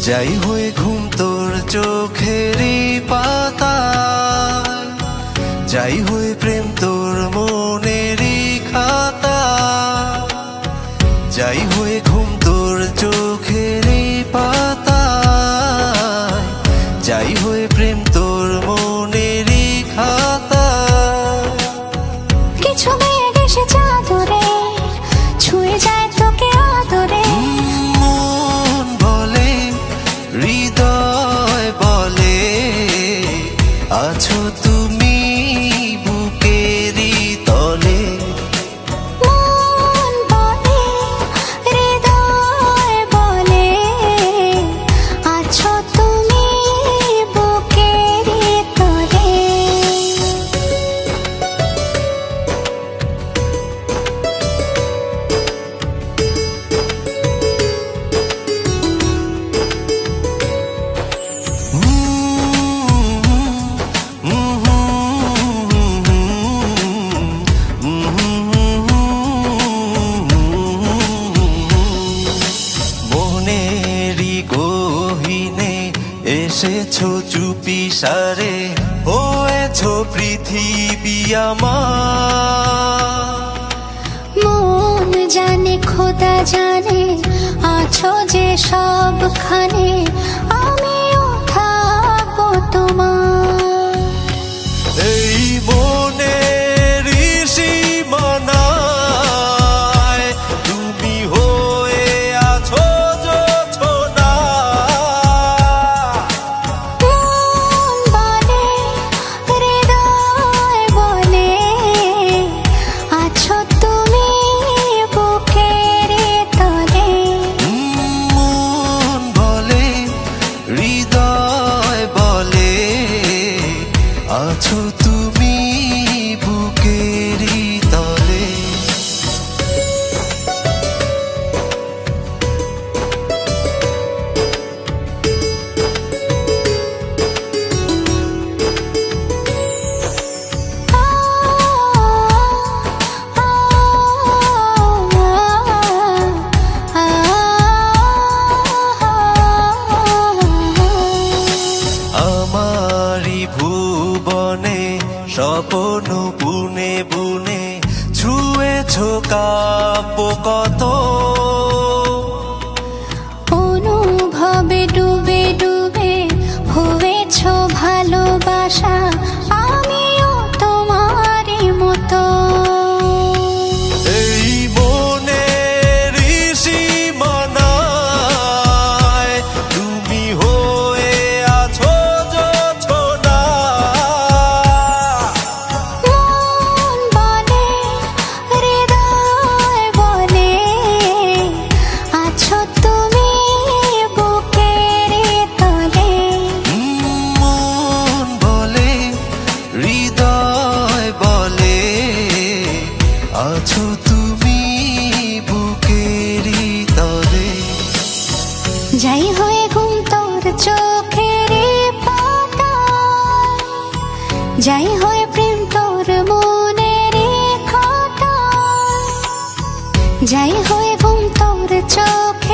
যাই হয়ে ঘুম তোর চোখেরই পাতা, যাই হয়ে প্রেম তোর মনেরই খাতা, যাই হয়ে ঘুম তোর চোখেরই পাতা, যাই হয়ে প্রেম তোর মনেরই খাতা। কিছু মেঘ এসে চাদরে ছুঁয়ে যায় তোকে আদরে, মন বলে হৃদয় বলে আছো তুমি বুকেরই তলে। মন বলে হৃদয় বলে আছো তুমি বুকেরই তলে। মনেরই গহীনে এসেছো চুপি সারে, হয়েছো পৃথিবী আমার। মন জানে খোদা জানে আছো যে সবখানে, আমিও থাকবো তোমার। এই মনেরই সীমানায় তুমি হয়ে আছো জোছনা। মন বলে হৃদয় বলে আছো তুমি বুকেরই তলে। মন বলে হৃদয় বলে আছো তুমি বুকেরই তলে। আমারি ভুবনে স্বপ্ন বুনে বুনে ছুঁয়েছো কাব্য কত। অনুভবে ডুবে ডুবে হয়েছো ভালোবাসা, আমিও তোমারই মতো। এই মনেরই সীমানায় তুমি হয়ে আছো জোছনা। মন বলে হৃদয় বলে আছো তুমি বুকেরই তলে। মন বলে হৃদয় বলে আছো তুমি বুকেরই তলে। যাই হয়ে ঘুম তোর চোখেরই পাতা, যাই হয়ে প্রেম তোর মনেরই খাতা, যাই হয়ে ঘুম তোর চোখে